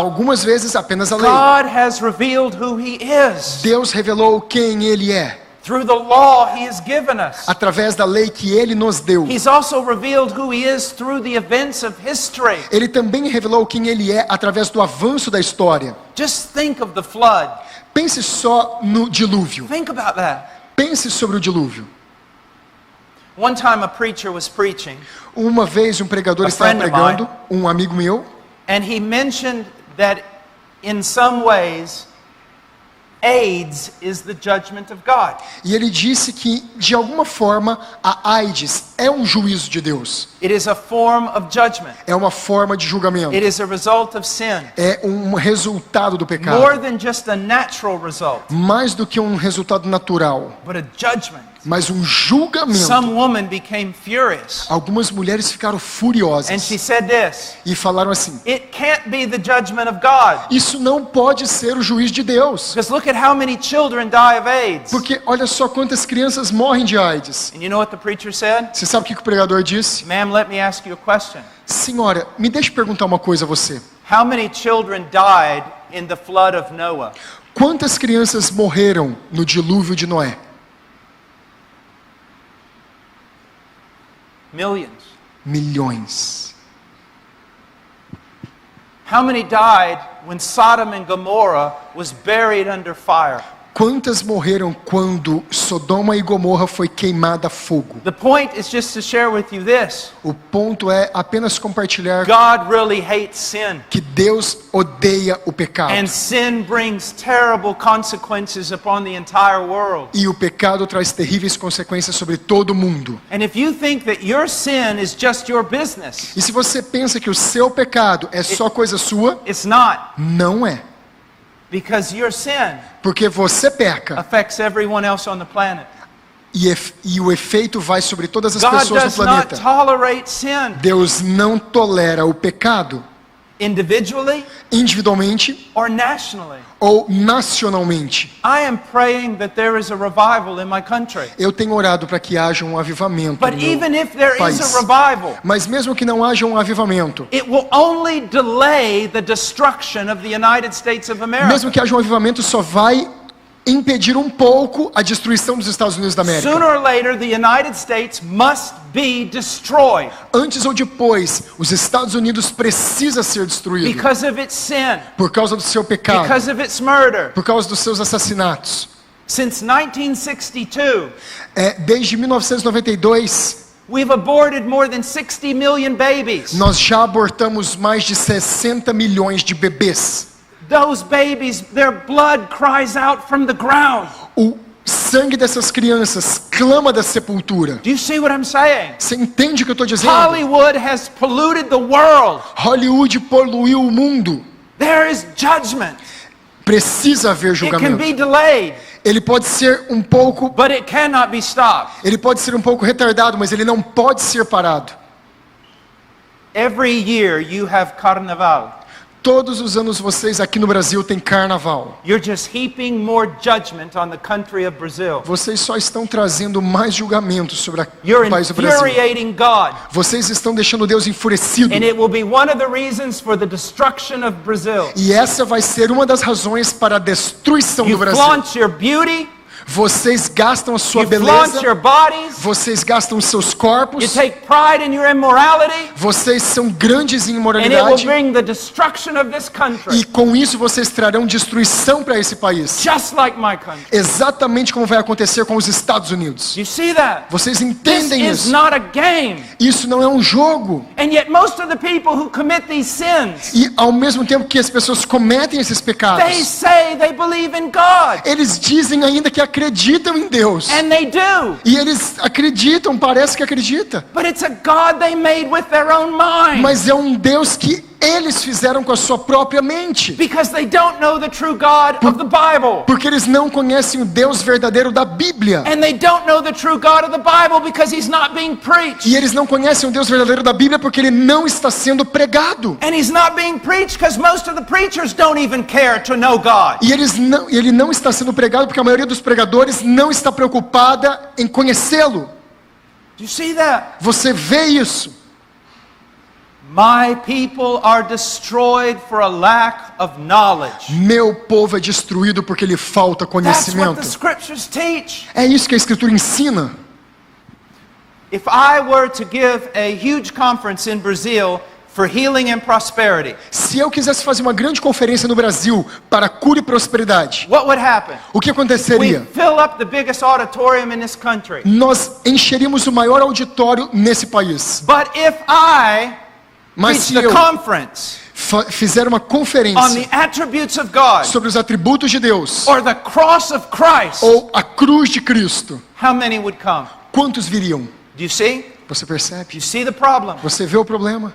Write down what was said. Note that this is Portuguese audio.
Algumas vezes apenas a lei. God has revealed who He is. Deus revelou quem Ele é. Through the law He has given us. Através da lei que Ele nos deu. He's also revealed who He is through the events of history. Ele também revelou quem Ele é através do avanço da história. Just think of the flood. Pense só no dilúvio. Think about that. Pense sobre o dilúvio. One time a preacher was preaching, Uma vez um pregador A estava friend of pregando, um amigo meu, and he mentioned that in some ways AIDS is the judgment of God. e ele disse que, de alguma forma, a AIDS é um juízo de Deus. It is a form of judgment. É uma forma de julgamento. It is a result of sin. É um resultado do pecado. More than just a natural result, Mais do que um resultado natural, but a judgment. mas um julgamento. Some woman became furious, Algumas mulheres ficaram and furiosas she said this: e falaram assim: it can't be the judgment of God. isso não pode ser o juízo de Deus. Because look at how many children die of AIDS. Porque olha só quantas crianças morrem de AIDS. And you know what the preacher said? Você sabe o que o pregador disse? Ma'am, let me ask you a question. Senhora, me deixe perguntar uma coisa a você. How many children died in the flood of Noah? Quantas crianças morreram no dilúvio de Noé? Millions. Milhões. How many died when Sodom and Gomorrah was buried under fire? Quantas morreram quando Sodoma e Gomorra foi queimada a fogo? The point is just to share with you this. O ponto é apenas compartilhar God really hates sin. que Deus odeia o pecado. And sin brings terrible consequences upon the entire world. E o pecado traz terríveis consequências sobre todo mundo. And if you think that your sin is just your business, E se você pensa que o seu pecado é só coisa sua, it's not. não é. Because your sin Porque você peca affects everyone else on the planet. e o efeito vai sobre todas as God pessoas no does not planeta. tolerate sin Deus não tolera o pecado individually individualmente or nationally. ou nacionalmente. I am praying that there is a revival in my country. Eu tenho orado para que haja um avivamento But no meu even if there is país. a revival, Mas mesmo que não haja um avivamento, it will only delay the destruction of the United States of America. mesmo que haja um avivamento, só vai impedir um pouco a destruição dos Estados Unidos da América. Sooner or later, the United States must be destroyed Antes ou depois, os Estados Unidos precisa ser destruído because of its sin, por causa do seu pecado, because of its murder. por causa dos seus assassinatos. Since 1962, Desde 1992, we've aborted more than 60 million babies. nós já abortamos mais de 60 milhões de bebês. Those babies, their blood cries out from the ground. O sangue dessas crianças clama da sepultura. Do you see what I'm saying? Você entende o que eu estou dizendo? Hollywood has polluted the world. Hollywood poluiu o mundo. There is judgment. Precisa haver It can julgamento. be delayed, Ele pode ser um pouco, but it cannot be stopped. ele pode ser um pouco retardado, mas ele não pode ser parado. Every year you have carnaval. Todos os anos vocês aqui no Brasil têm carnaval. You're just heaping more judgment on the country of Brazil. Vocês só estão trazendo mais julgamentos sobre You're o país do Brasil. infuriating God. Vocês estão deixando Deus enfurecido. And it will be one of the reasons for the destruction of Brazil. E essa vai ser uma das razões para a destruição You do Brasil. flaunt your beauty. Vocês gastam a sua You flaunt beleza. your bodies. Vocês gastam os seus You corpos. take pride in your immorality. Vocês são grandes em And it will imoralidade. bring the destruction of this country. E com isso vocês trarão destruição para esse país. Just like my country. Exatamente como vai acontecer com os Estados Unidos. You see that? Vocês This entendem is isso? not a game. Isso não é um jogo. And yet most of the people who commit these sins, E ao mesmo tempo que as pessoas cometem esses they pecados, say they believe in God. eles dizem ainda que acreditam em Deus. And they do. E eles acreditam, parece que acredita. But it's a God they made with their own mind. Mas é um Deus que eles fizeram com a sua própria mente. Because they don't know the true God of the Bible. Porque eles não conhecem o Deus verdadeiro da Bíblia. And they don't know the true God of the Bible because he's not being preached. E eles não conhecem o Deus verdadeiro da Bíblia porque ele não está sendo pregado. And he's not being preached because most of the preachers don't even care to know God. E ele não está sendo pregado porque a maioria dos pregadores não está preocupada em conhecê-lo. Do you see that? Você vê isso? My people are destroyed for a lack of knowledge. Meu povo é destruído porque lhe falta That's what the conhecimento. scriptures teach. É isso que a Escritura ensina. If I were to give a huge conference in Brazil for healing and prosperity, Se eu quisesse fazer uma grande conferência no Brasil para cura e prosperidade, what would happen? o que We aconteceria? fill up the biggest auditorium in this country. Nós encheríamos o maior auditório nesse país. But if I Mas preach se the eu conference fizer uma on the conferência attributes of God sobre os atributos de Deus, or the cross of Christ, ou a cruz de Cristo, how many would come? quantos viriam? Do you see? Você percebe? Do you see the problem? Você vê o problema?